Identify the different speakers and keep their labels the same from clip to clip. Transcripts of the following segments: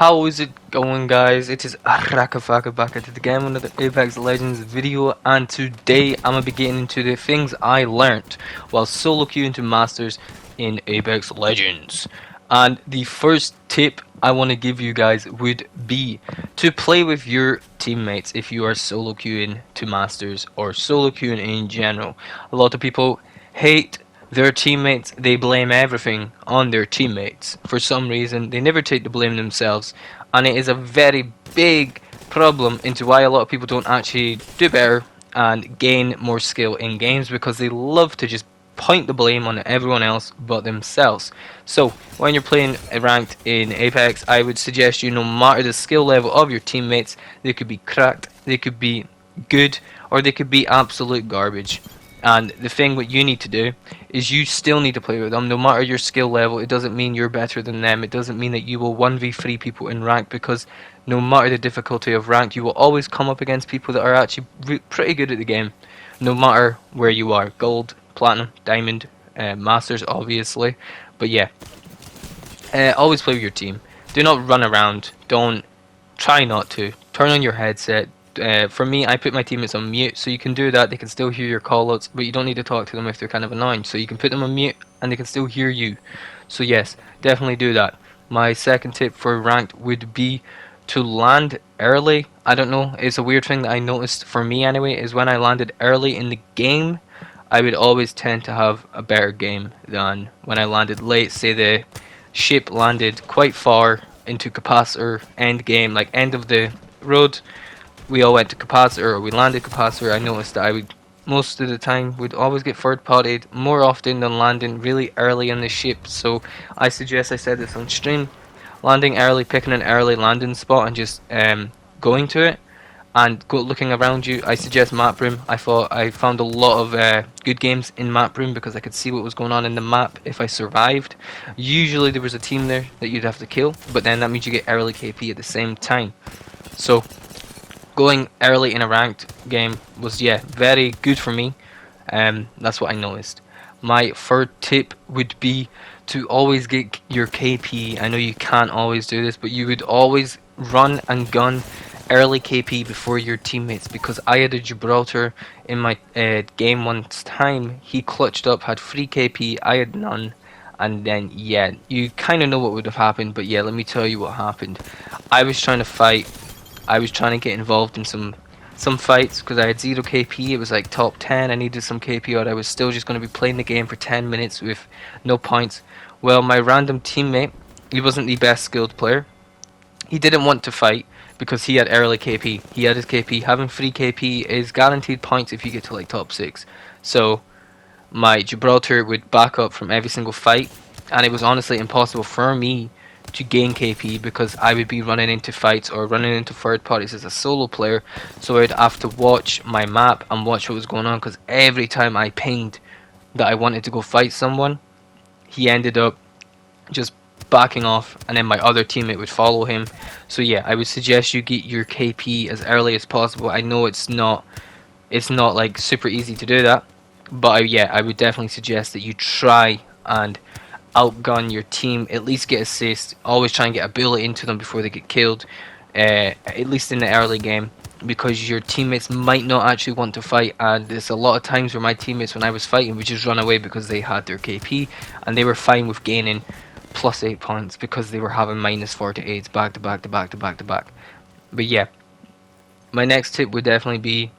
Speaker 1: How is it going, guys? It is Arakafaka back at it again with another Apex Legends video, and today I'm gonna be getting into the things I learned while solo queuing to masters in Apex Legends. And the first tip I want to give you guys would be to play with your teammates if you are solo queuing to masters or solo queuing in general. A lot of people hate their teammates, they blame everything on their teammates. For some reason, they never take the blame themselves, and it is a very big problem into why a lot of people don't actually do better and gain more skill in games, because they love to just point the blame on everyone else but themselves. So when you're playing ranked in Apex, I would suggest you, no matter the skill level of your teammates, they could be cracked, they could be good, or they could be absolute garbage. And the thing what you need to do is you still need to play with them no matter your skill level. It doesn't mean you're better than them. It doesn't mean that you will 1v3 people in rank, because no matter the difficulty of rank, you will always come up against people that are actually pretty good at the game, no matter where you are. Gold, platinum, diamond, masters obviously. But yeah, always play with your team. Do not run around. Don't try not to. Turn on your headset. For me, I put my teammates on mute, so you can do that. They can still hear your callouts, but you don't need to talk to them if they're kind of annoying. So you can put them on mute, and they can still hear you. So yes, definitely do that. My second tip for ranked would be to land early. I don't know, it's a weird thing that I noticed for me anyway, is when I landed early in the game, I would always tend to have a better game than when I landed late. Say the ship landed quite far into capacitor end game, like end of the road, we all went to capacitor, or we landed capacitor. I noticed that I would most of the time would always get third partied more often than landing really early in the ship. So I suggest, I said this on stream, landing early, picking an early landing spot and just going to it and go looking around you. I suggest map room. I found a lot of good games in map room because I could see what was going on in the map if I survived. Usually there was a team there that you'd have to kill, but then that means you get early KP at the same time. So going early in a ranked game was, yeah, very good for me. That's what I noticed. My third tip would be to always get your KP. I know you can't always do this, but you would always run and gun early KP before your teammates, because I had a Gibraltar in my game once time. He clutched up, had 3 KP, I had none, and then yeah, you kind of know what would have happened, but yeah, let me tell you what happened. I was trying to fight, I was trying to get involved in some fights because I had 0 KP. It was like top 10. I needed some KP, or I was still just going to be playing the game for 10 minutes with no points. Well, my random teammate, he wasn't the best skilled player. He didn't want to fight because he had early KP. He had his KP. Having free KP is guaranteed points if you get to like top 6. So my Gibraltar would back up from every single fight, and it was honestly impossible for me to gain KP because I would be running into fights or running into third parties as a solo player. So I'd have to watch my map and watch what was going on, because every time I pinged that I wanted to go fight someone, he ended up just backing off, and then my other teammate would follow him. So yeah, I would suggest you get your KP as early as possible. I know it's not like super easy to do that, but yeah, I would definitely suggest that you try and outgun your team, at least get assists, always try and get a bullet into them before they get killed, at least in the early game, because your teammates might not actually want to fight. And there's a lot of times where my teammates, when I was fighting, would just run away because they had their KP and they were fine with gaining plus 8 points because they were having minus 4 to 8s back to back to back to back to back. But yeah, my next tip would definitely be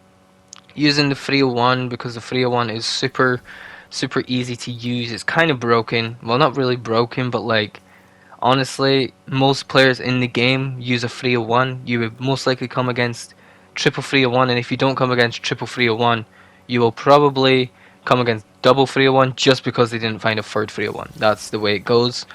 Speaker 1: using the 301, because the 301 is super easy to use. It's kind of broken, well, not really broken, but like honestly most players in the game use a 301. You would most likely come against triple 301, and if you don't come against triple 301, you will probably come against double 301 just because they didn't find a third 301. That's the way it goes.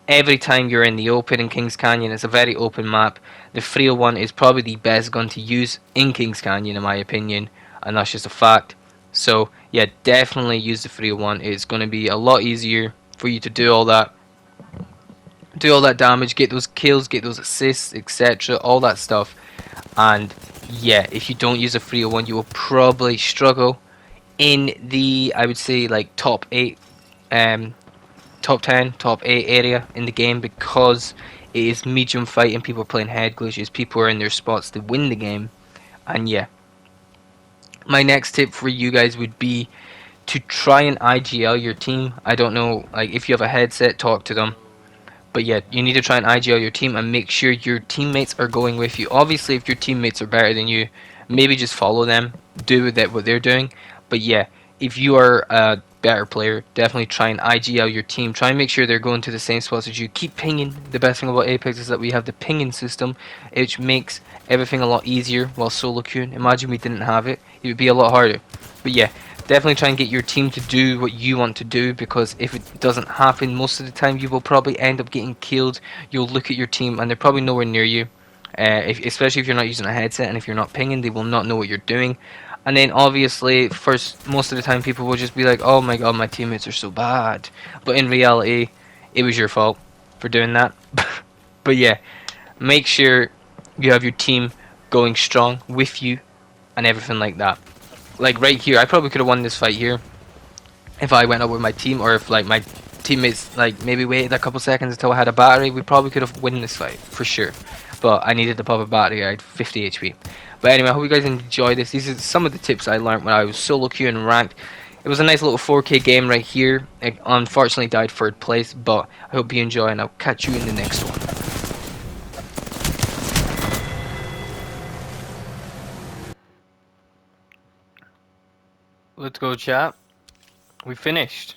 Speaker 1: Every time you're in the open in Kings Canyon, it's a very open map, the 301 is probably the best gun to use in Kings Canyon in my opinion, and that's just a fact. So yeah, definitely use the 301. It's going to be a lot easier for you to do all that damage, get those kills, get those assists, etc., all that stuff. And yeah, if you don't use a 301, you will probably struggle in the, I would say, like top 8, top 10, top 8 area in the game, because It is medium fighting. People are playing head glitches. People are in their spots to win the game. And yeah, my next tip for you guys would be to try and IGL your team. I don't know, like if you have a headset, talk to them. But yeah, you need to try and IGL your team and make sure your teammates are going with you. Obviously, if your teammates are better than you, maybe just follow them, do with that what they're doing. But yeah, if you are a better player, definitely try and IGL your team. Try and make sure they're going to the same spots as you. Keep pinging. The best thing about Apex is that we have the pinging system, which makes everything a lot easier while solo queuing. Imagine we didn't have it, it would be a lot harder. But yeah, definitely try and get your team to do what you want to do, because if it doesn't happen, most of the time you will probably end up getting killed. You'll look at your team and they're probably nowhere near you. Especially if you're not using a headset and if you're not pinging, they will not know what you're doing. And then obviously, most of the time people will just be like, "Oh my god, my teammates are so bad," but in reality, it was your fault for doing that. But yeah, make sure you have your team going strong with you and everything like that. Like right here, I probably could have won this fight here if I went up with my team, or if like my teammates like maybe waited a couple seconds until I had a battery. We probably could have won this fight for sure. But I needed to pop a battery. I had 50 HP. But anyway, I hope you guys enjoy this. These are some of the tips I learned when I was solo queuing ranked. It was a nice little 4K game right here. I unfortunately died 3rd place, but I hope you enjoy, and I'll catch you in the next one. Let's go, chat. We finished.